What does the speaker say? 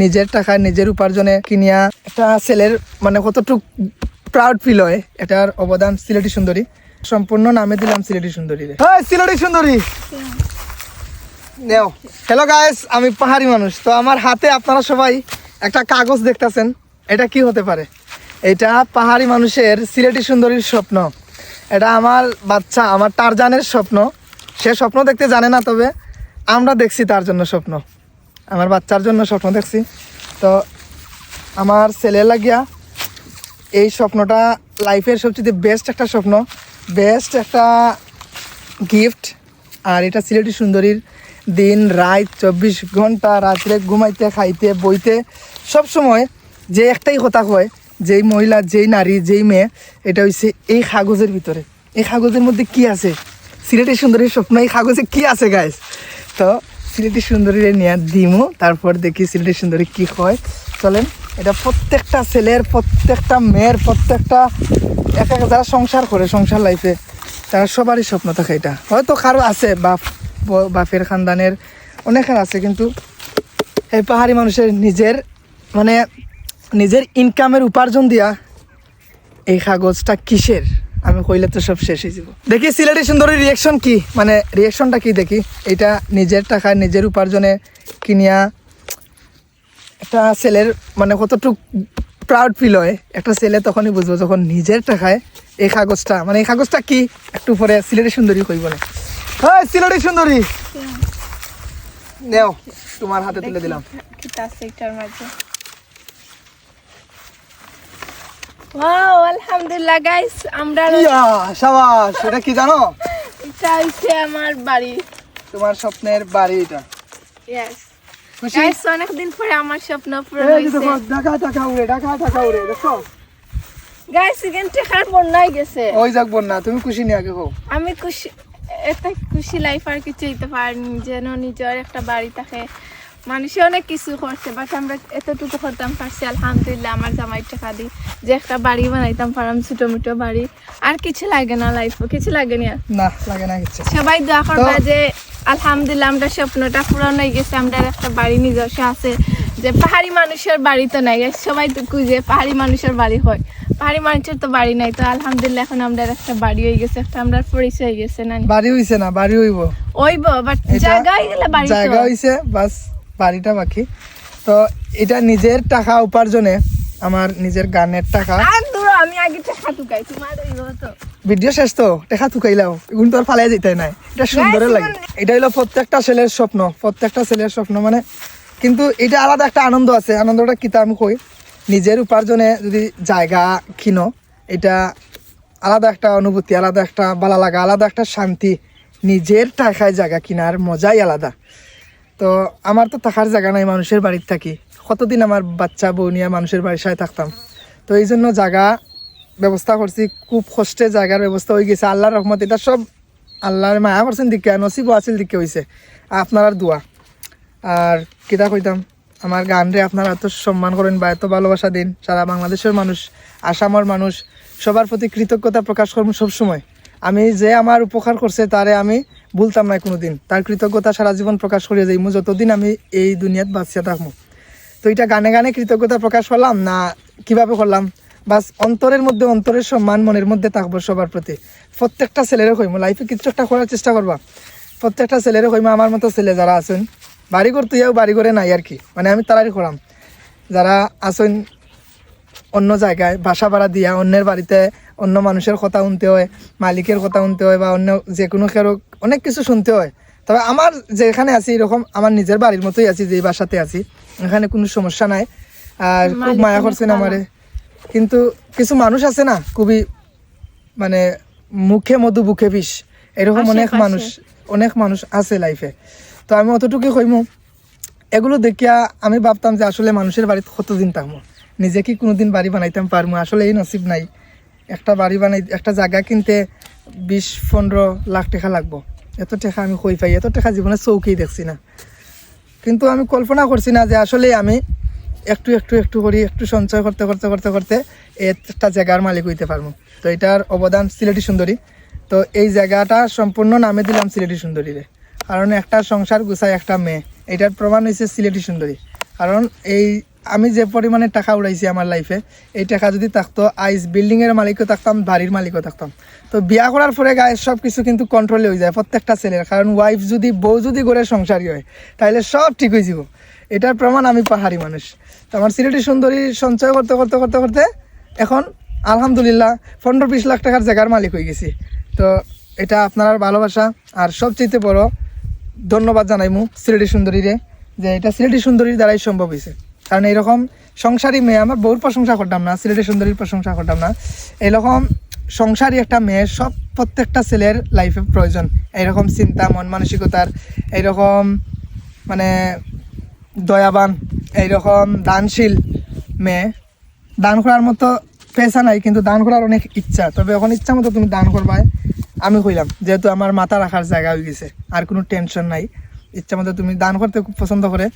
নিজের টাকায় নিজের উপার্জনে কিনিয়া একটা ছেলের মানে কতটুক প্রাউড ফিল হয়, এটার অবদান সিলেটি সুন্দরী। সম্পূর্ণ নামে দিলাম সিলেটি সুন্দরী রে। সিলেটি সুন্দরী নেও। হ্যালো গাইস, আমি পাহাড়ি মানুষ। তো আমার হাতে আপনারা সবাই একটা কাগজ দেখতেছেন, এটা কি হতে পারে? এটা পাহাড়ি মানুষের সিলেটি সুন্দরীর স্বপ্ন। এটা আমার বাচ্চা, আমার টারজানের স্বপ্ন। সে স্বপ্ন দেখতে জানে না, তবে আমরা দেখছি তার জন্য স্বপ্ন, আমার বাচ্চার জন্য স্বপ্ন দেখছি। তো আমার ছেলে লাগিয়া এই স্বপ্নটা লাইফের সবচেয়ে বেস্ট একটা স্বপ্ন, বেস্ট একটা গিফট। আর এটা সিলেটি সুন্দরীর দিন রাত 24 ঘন্টা রাত্রে ঘুমাইতে খাইতে বইতে সব সময় যে একটাই কথা কয়, যেই মহিলা, যেই নারী, যেই মেয়ে, এটা হচ্ছে এই কাগজের ভিতরে। এই কাগজের মধ্যে কি আছে? সিলেটি সুন্দরীর স্বপ্ন এই কাগজে কি আছে গাইস? তো সিলেটি সুন্দরীর নিয়ে দিমু, তারপর দেখি সিলেটি সুন্দরী কি হয়। চলেন, এটা প্রত্যেকটা ছেলের, প্রত্যেকটা মেয়ের, প্রত্যেকটা এক যারা সংসার করে, সংসার লাইফে, তারা সবারই স্বপ্ন থাকে। এটা হয়তো কারো আছে, বাপের খানদানের অনেকের আছে, কিন্তু এই পাহাড়ি মানুষের নিজের মানে নিজের ইনকামের উপার্জন দিয়া এই কাগজটা কিসের আমি কইলে তো সব শেষ হয়ে যাব। দেখি সিলেটি সুন্দরীর রিয়াকশন কি, মানে রিয়াকশনটা কি দেখি। এটা নিজের টাকা নিজের উপার্জনে কিনিয়া একটা ছেলের মানে কতটুক প্রাউড ফিল হয়, একটা ছেলে তখনই বুঝবো যখন নিজের টাকায় এই কাগজটা, মানে এই কাগজটা কি একটু পরে সিলেটি সুন্দরী কইব না। হ্যাঁ সিলেটি সুন্দরী নেও, তোমার হাতে তুলে দিলাম। ওয়াও, আলহামদুলিল্লাহ গাইস, আমরা শাবাশ। এটা কি জানো? এটা হচ্ছে আমার বাড়ি, তোমার স্বপ্নের বাড়ি এটা। ইয়েস খুশি? গাইস, অনেকদিন পরে আমার স্বপ্ন পূরণ এই যে হয়েছে। দেখো, ঢাকা উড়ে, ঢাকা উড়ে, দেখো। গাইস, এখানে টেকার বন্যায় গেছে। ওই যাক বন্যা, তুমি খুশি নি আগে হোক। আমি খুশি, একটা খুশি লাইফ আর কিছু হইতে পারিনি, যেন নিজের একটা বাড়ি থাকে। মানুষে অনেক কিছু করছে, বাট আমরা এতটুকু করতাম পারছি আলহামদুলিল্লাহ। আমার জামাই টাকা দিই যে একটা বাড়ি বানাইতাম পারলাম, ছোট মোটো বাড়ি। আর কিছু লাগে না, লাইফ কিছু লাগে না, লাগে না কিছু। সবাই দোয়া করবা যে আলহামদুলিল্লাহ আমরা স্বপ্নটা পূরণ হয়ে গেছে, আমরা একটা বাড়ি নিজস্ব আছে। যে পাহাড়ি মানুষের বাড়ি তো নাই, সবাই তো খুঁজে পাহাড়ি মানুষের বাড়ি হয়, পাহাড়ি মানুষের তো বাড়ি নাই। তো আলহামদুলিল্লাহ এখন আমরা একটা বাড়ি হয়ে গেছে, একটা আমরা পরিচয় হয়ে গেছে। না বাড়ি হইছে না, বাড়ি হইব, ওইব, বাট জায়গা হয়ে গেলে বাড়ি জায়গা হইছে, বাস বাড়িটা বাকি। তো এটা নিজের টাকা উপার্জনে, আমার নিজের গানের টাকা। আর দূর আমি আগে টাকা টুকাই, তোমার ওইব তো ভিডিও শেষ তো টাকা থুকাইলাও, এগুন তো আর ফালাই যেতে নাই। এটা সুন্দর লাগে। এটা হলো প্রত্যেকটা ছেলের স্বপ্ন, প্রত্যেকটা ছেলের স্বপ্ন মানে। কিন্তু এটা আলাদা একটা আনন্দ আছে। আনন্দটা কি তা আমি কই, নিজের উপার্জনে যদি জায়গা কিনো, এটা আলাদা একটা অনুভূতি, আলাদা একটা ভালো লাগা, আলাদা একটা শান্তি। নিজের টাকায় জায়গা কিনার মজাই আলাদা। তো আমার তো থাকার জায়গা নাই, মানুষের বাড়িতে থাকি। কতদিন আমার বাচ্চা বউ নিয়ে মানুষের বাড়ির সাথে থাকতাম। তো এই জন্য জায়গা ব্যবস্থা করছি, খুব কষ্টে জায়গার ব্যবস্থা হয়ে গেছে। আল্লাহর রহমত, এটা সব আল্লাহর মায়া করছেন দিকে, নসিবও আছিল দিকে হয়েছে, আপনার দোয়া। আর কিতা কইতাম, আমার গান রে আপনারা এত সম্মান করেন বা এত ভালোবাসা দিন, সারা বাংলাদেশের মানুষ, আসামের মানুষ, সবার প্রতি কৃতজ্ঞতা প্রকাশ করবো সবসময়। আমি যে আমার উপকার করছে তারে আমি ভুলতাম না কোনোদিন, তার কৃতজ্ঞতা সারা জীবন প্রকাশ করিয়ে যাই যতদিন আমি এই দুনিয়াত বাঁচিয়ে থাকবো। তো এটা গানে গানে কৃতজ্ঞতা প্রকাশ করলাম না, কিভাবে করলাম, বাস অন্তরের মধ্যে, অন্তরের সম্মান মনের মধ্যে থাকবো সবার প্রতি। প্রত্যেকটা ছেলেরও কইম লাইফে কিছু একটা করার চেষ্টা করবা। প্রত্যেকটা ছেলেরও কইম, আমার মতো ছেলে যারা আছেন, বাড়ি করতে যাও, বাড়ি করে নাই আর কি, মানে আমি তারাই করাম। যারা আছেন অন্য জায়গায় বাসা ভাড়া দিয়া অন্যের বাড়িতে অন্য মানুষের কথা শুনতে হয়, মালিকের কথা শুনতে হয়, বা অন্য যে কোনো খেরো অনেক কিছু শুনতে হয়। তবে আমার যেখানে আছি এরকম আমার নিজের বাড়ির মতোই আছি, যেই বাসাতে আছি, এখানে কোনো সমস্যা নাই। আর খুব মায়া করছেন আমারে। কিন্তু কিছু মানুষ আছে না, খুবই মানে মুখে মধু বুকে বিষ, এরকম অনেক মানুষ আছে লাইফে। তো আমি অতটুকু কইমু, এগুলো দেখিয়া আমি ভাবতাম যে আসলে মানুষের বাড়িতে কতদিন থাকবো, নিজে কি কোনোদিন বাড়ি বানাইতাম পারবো? আসলে এই নসিব নাই। একটা বাড়ি বানাই, একটা জায়গা কিনতে 20-15 লাখ টাকা লাগবো। এত টাকা আমি কই পাই? এত টাকা জীবনে চৌকেই দেখছি না। কিন্তু আমি কল্পনা করছি না যে আসলে আমি একটু একটু একটু করি, একটু সঞ্চয় করতে করতে করতে করতে একটা জায়গার মালিক হইতে পারবো। তো এটার অবদান সিলেটি সুন্দরী। তো এই জায়গাটা সম্পূর্ণ নামে দিলাম সিলেটি সুন্দরী রে, কারণ একটা সংসার গুছায় একটা মেয়ে, এটার প্রমাণ হয়েছে সিলেটি সুন্দরী। কারণ এই আমি যে পরিমাণে টাকা উড়াইছি আমার লাইফে, এই টাকা যদি থাকতো আইস বিল্ডিংয়ের মালিকও থাকতাম, বাড়ির মালিকও থাকতাম। তো বিয়া করার পরে গায়ে সব কিছু কিন্তু কন্ট্রোলে হয়ে যায় প্রত্যেকটা ছেলের, কারণ ওয়াইফ যদি বউ যদি করে সংসারী হয় তাহলে সব ঠিক হয়ে যাব। এটার প্রমাণ আমি পাহাড়ি মানুষ। তো আমার সিলেটি সুন্দরী সঞ্চয় করতে করতে করতে করতে এখন আলহামদুলিল্লাহ 15-20 লাখ টাকার জায়গার মালিক হয়ে গেছি। তো এটা আপনার ভালোবাসা, আর সবচেয়ে বড় ধন্যবাদ জানাইমু সিলেটি সুন্দরীরে, যে এটা সিলেটি সুন্দরীর দ্বারাই সম্ভব হয়েছে। কারণ এইরকম সংসারী মেয়ে, আমার বউর প্রশংসা করতাম না, সিলেটি সুন্দরীর প্রশংসা করতাম না, এইরকম সংসারী একটা মেয়ে সব প্রত্যেকটা ছেলের লাইফে প্রয়োজন। এইরকম চিন্তা, মন মানসিকতার, এইরকম মানে দয়াবান, এইরকম দানশীল মেয়ে। দান করার মতো পেশা নাই, কিন্তু দান করার অনেক ইচ্ছা। তবে এখন ইচ্ছা মতো তুমি দান করবাই, আমি কইলাম, যেহেতু আমার মাথা রাখার জায়গা হয়ে গেছে, আর কোনো টেনশন নাই। ইচ্ছা মতো তুমি দান করতে খুব পছন্দ করে।